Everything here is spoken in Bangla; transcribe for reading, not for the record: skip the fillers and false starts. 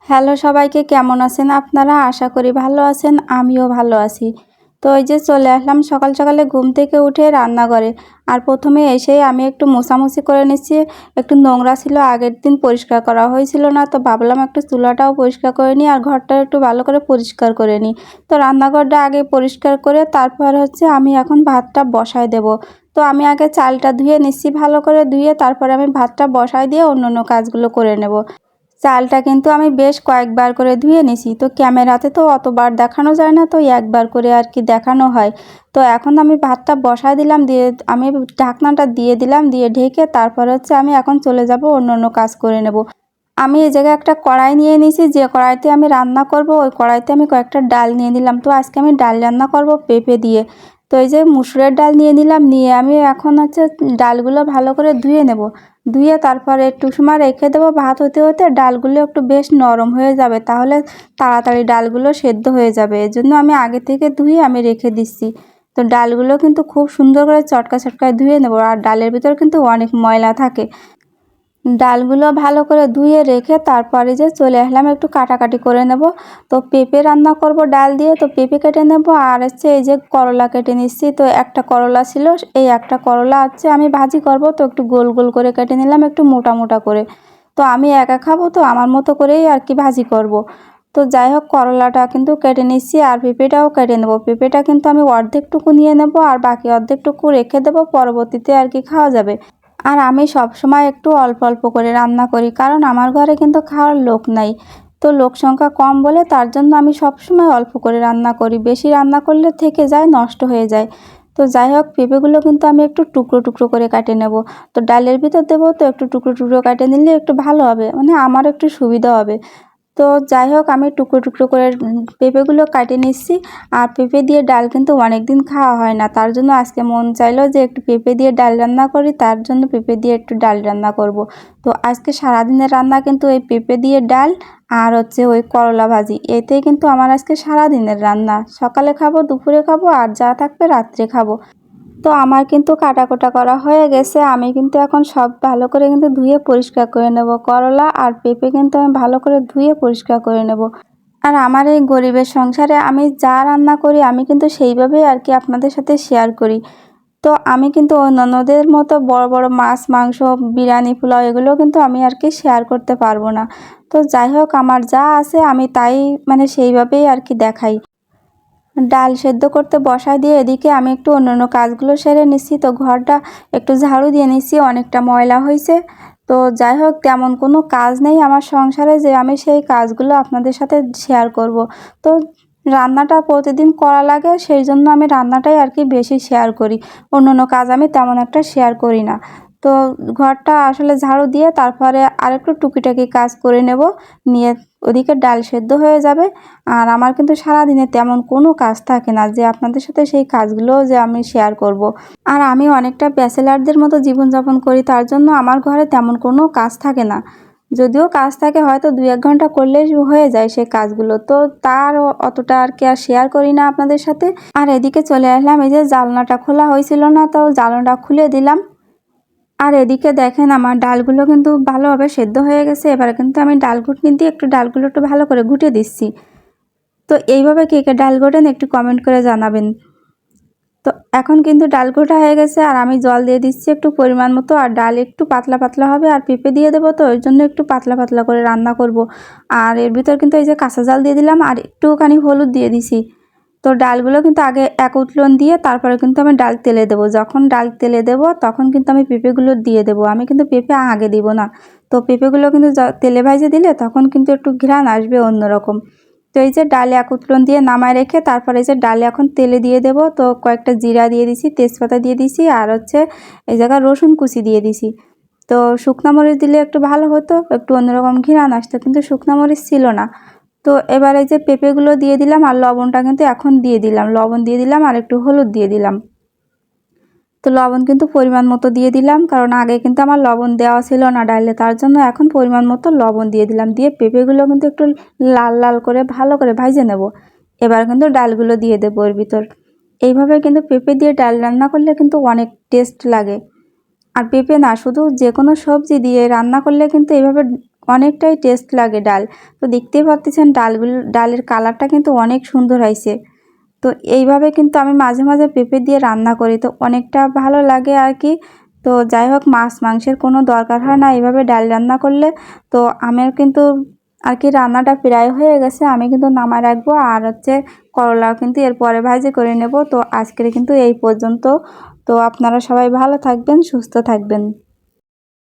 হ্যালো সবাইকে, কেমন আছেন আপনারা? আশা করি ভালো আছেন, আমিও ভালো আছি। তো এই যে চলে আসলাম সকাল সকালে ঘুম থেকে উঠে রান্নাঘরে। আর প্রথমে এসেই আমি একটু মোছামুছি করে নিচ্ছি। একটু নোংরা ছিল, আগের দিন পরিষ্কার করা হয়েছিল না, তো ভাবলাম একটু চুলাটাও পরিষ্কার করে নিই আর ঘরটা একটু ভালো করে পরিষ্কার করে নিই। তো রান্নাঘরটা আগে পরিষ্কার করে তারপর হচ্ছে আমি এখন ভাতটা বসায় দেব। তো আমি আগে চালটা ধুয়ে নিচ্ছি, ভালো করে ধুয়ে তারপরে আমি ভাতটা বসায় দিয়ে অন্য অন্য কাজগুলো করে নেব। চালটা কিন্তু আমি বেশ কয়েকবার করে ধুয়ে নিছি, তো ক্যামেরাতে তো অতবার দেখানো যায় না, তো একবার করে আর কি দেখানো হয়। তো এখন আমি ভাতটা বসায় দিলাম, দিয়ে আমি ঢাকনাটা দিয়ে দিলাম, দিয়ে ঢেকে তারপর হচ্ছে আমি এখন চলে যাব অন্য অন্য কাজ করে নেব। আমি এই জায়গায় একটা কড়াই নিয়ে নিয়েছি, যে কড়াইতে আমি রান্না করব ওই কড়াইতে আমি কয়েকটা ডাল নিয়ে নিলাম। তো আজকে আমি ডাল রান্না করব পেঁপে দিয়ে। তো এই যে মুসুরের ডাল নিয়ে নিলাম, নিয়ে আমি এখন হচ্ছে ডালগুলো ভালো করে ধুয়ে নেব। ধুয়ে তারপরে একটু সময় রেখে দেবো, ভাত হতে হতে ডালগুলো একটু বেশ নরম হয়ে যাবে, তাহলে তাড়াতাড়ি ডালগুলো সেদ্ধ হয়ে যাবে। এর জন্য আমি আগে থেকে ধুয়ে আমি রেখে দিচ্ছি। তো ডালগুলো কিন্তু খুব সুন্দর করে চটকা চটকায় ধুয়ে নেব, আর ডালের ভিতর কিন্তু অনেক ময়লা থাকে। ডালগুলো ভালো করে ধুয়ে রেখে তারপরে যে চলে আসলাম একটু কাটাকাটি করে নেব। তো পেঁপে রান্না করব ডাল দিয়ে, তো পেঁপে কেটে নেব। আর হচ্ছে এই যে করলা কেটে নিচ্ছি, তো একটা করলা ছিল, এই একটা করলা হচ্ছে আমি ভাজি করব, তো একটু গোল গোল করে কেটে নিলাম, একটু মোটা মোটা করে। তো আমি একা খাবো, তো আমার মতো করেই আর কি ভাজি করব। তো যাই হোক, করলাটা কিন্তু কেটে নিচ্ছি আর পেঁপেটাও কেটে নেব। পেঁপেটা কিন্তু আমি অর্ধেকটুকু নিয়ে নেব আর বাকি অর্ধেকটুকু রেখে দেবো, পরবর্তীতে আর কি খাওয়া যাবে। আর আমি সব সময় একটু অল্প অল্প করে রান্না করি, কারণ আমার ঘরে কিন্তু খাওয়ার লোক নাই। তো লোক সংখ্যা কম বলে তার জন্য আমি সব সময় অল্প করে রান্না করি, বেশি রান্না করলে থেকে যায়, নষ্ট হয়ে যায়। তো যাই হোক, পেঁপেগুলো কিন্তু আমি একটু টুকরো টুকরো করে কাটে নেব। তো ডালের ভিতর দেবো, তো একটু টুকরো টুকরো কাটে নিলে একটু ভালো হবে, মানে আমার একটু সুবিধা হবে। তো যাই হোক, আমি টুকরো টুকরো করে পেঁপেগুলো কাটে নিচ্ছি। আর পেঁপে দিয়ে ডাল কিন্তু অনেক দিন খাওয়া হয় না, তার জন্য আজকে মন চাইলো যে একটু পেঁপে দিয়ে ডাল রান্না করি, তার জন্য পেঁপে দিয়ে একটু ডাল রান্না করব। তো আজকে সারাদিনের রান্না কিন্তু এই পেঁপে দিয়ে ডাল আর হচ্ছে ওই করলা ভাজি, এতেই কিন্তু আমার আজকে সারাদিনের রান্না। সকালে খাবো, দুপুরে খাবো, আর যা থাকবে রাত্রে খাবো। তো আমার কিন্তু কাটাকুটা করা হয়ে গেছে, আমি কিন্তু এখন সব ভালো করে কিন্তু ধুয়ে পরিষ্কার করে নেব। করলা আর পেঁপে কিন্তু আমি ভালো করে ধুয়ে পরিষ্কার করে নেব। আর আমার এই গরিবের সংসারে আমি যা রান্না করি আমি কিন্তু সেইভাবেই আর কি আপনাদের সাথে শেয়ার করি। তো আমি কিন্তু অন্যান্যদের মতো বড় বড় মাছ মাংস বিরিয়ানি পোলাও এগুলো কিন্তু আমি আর কি শেয়ার করতে পারবো না। তো যাই হোক, আমার যা আছে আমি তাই মানে সেইভাবেই আর কি দেখাই। ডাল সেদ্ধ করতে বসায় দিয়ে এদিকে আমি একটু অন্যান্য কাজগুলো সেরে নিচ্ছি। তো ঘরটা একটু ঝাড়ু দিয়ে নিচ্ছি, অনেকটা ময়লা হয়েছে। তো যাই হোক, তেমন কোনো কাজ নেই আমার সংসারে যে আমি সেই কাজগুলো আপনাদের সাথে শেয়ার করব। তো রান্নাটা প্রতিদিন করা লাগে, সেই জন্য আমি রান্নাটাই আর কি বেশি শেয়ার করি, অন্যান্য কাজ আমি তেমন একটা শেয়ার করি না। তো ঘরটা আসলে ঝাড়ু দিয়ে তারপরে আরেকটু টুকিটাকি কাজ করে নেব, নিয়ে ওদিকে ডাল সেদ্ধ হয়ে যাবে। আর আমার কিন্তু সারাদিনে তেমন কোনো কাজ থাকে না যে আপনাদের সাথে সেই কাজগুলোও যে আমি শেয়ার করব। আর আমি অনেকটা ব্যাচেলারদের মতো জীবনযাপন করি, তার জন্য আমার ঘরে তেমন কোনো কাজ থাকে না। যদিও কাজ থাকে হয়তো 2-1 ঘন্টা করলেই হয়ে যায় সেই কাজগুলো, তো তার অতটা আর কি আর শেয়ার করি না আপনাদের সাথে। আর এদিকে চলে আসলাম, এই যে জানলাটা খোলা হয়েছিল না, তো জানলাটা খুলে দিলাম। আর এদিকে দেখেন আমার ডালগুলো কিন্তু ভালোভাবে সেদ্ধ হয়ে গেছে। এবার কিন্তু আমি ডাল ঘুটনি দিয়ে একটু ডালগুলো একটু ভালো করে ঘুটে দিচ্ছি। তো এইভাবে কে কে ডাল ঘোটেন একটু কমেন্ট করে জানাবেন। তো এখন কিন্তু ডাল ঘোটা হয়ে গেছে, আর আমি জল দিয়ে দিচ্ছি একটু পরিমাণ মতো। আর ডাল একটু পাতলা পাতলা হবে, আর পেঁপে দিয়ে দেবো, তো ওই জন্য একটু পাতলা পাতলা করে রান্না করব। আর এর ভিতর কিন্তু এই যে কাঁচা জাল দিয়ে দিলাম আর একটুখানি হলুদ দিয়ে দিছি। তো ডালগুলো কিন্তু আগে এক উতলন দিয়ে তারপরে কিন্তু আমি ডাল তেলে দেবো। যখন ডাল তেলে দেবো তখন কিন্তু আমি পেঁপেগুলো দিয়ে দেবো, আমি কিন্তু পেঁপে আগে দিব না। তো পেঁপেগুলো কিন্তু তেলে ভাজে দিলে তখন কিন্তু একটু ঘ্রাণ আসবে অন্যরকম। তো এই যে ডালে এক উতলন দিয়ে নামায় রেখে তারপরে এই যে ডালে এখন তেলে দিয়ে দেব। তো কয়েকটা জিরা দিয়ে দিছি, তেজপাতা দিয়ে দিছি, আর হচ্ছে এই জায়গায় রসুন কুচি দিয়ে দিছি। তো শুকনা মরিচ দিলে একটু ভালো হতো, একটু অন্যরকম ঘ্রাণ আসতো, কিন্তু শুকনা মরিচ ছিল না। তো এবার এই যে পেঁপেগুলো দিয়ে দিলাম, আর লবণটা কিন্তু এখন দিয়ে দিলাম, লবণ দিয়ে দিলাম আর একটু হলুদ দিয়ে দিলাম। তো লবণ কিন্তু পরিমাণ মতো দিয়ে দিলাম, কারণ আগে কিন্তু আমার লবণ দেওয়া ছিল না ডালে, তার জন্য এখন পরিমাণ মতো লবণ দিয়ে দিলাম। দিয়ে পেঁপেগুলো কিন্তু একটু লাল লাল করে ভালো করে ভাজে নেব। এবার কিন্তু ডালগুলো দিয়ে দেবো এর ভিতর। এইভাবে কিন্তু পেঁপে দিয়ে ডাল রান্না করলে কিন্তু অনেক টেস্ট লাগে। আর পেঁপে না, শুধু যে কোনো সবজি দিয়ে রান্না করলে কিন্তু এইভাবে অনেকটাই টেস্ট লাগে ডাল। তো দেখতেই পাচ্ছেন ডালের কালারটা কিন্তু অনেক সুন্দর হয়েছে। তো এইভাবে কিন্তু আমি মাঝে মাঝে পেঁপে দিয়ে রান্না করি, তো অনেকটা ভালো লাগে আর কি। তো যাই হোক, মাছ মাংসের কোনো দরকার হয় না এইভাবে ডাল রান্না করলে। তো আমার কিন্তু আর কি রান্নাটা প্রায় হয়ে গেছে, আমি কিন্তু নামায় রাখবো। আর হচ্ছে করলাও কিন্তু এরপরে ভাজি করে নেব। তো আজকের কিন্তু এই পর্যন্ত। তো আপনারা সবাই ভালো থাকবেন, সুস্থ থাকবেন।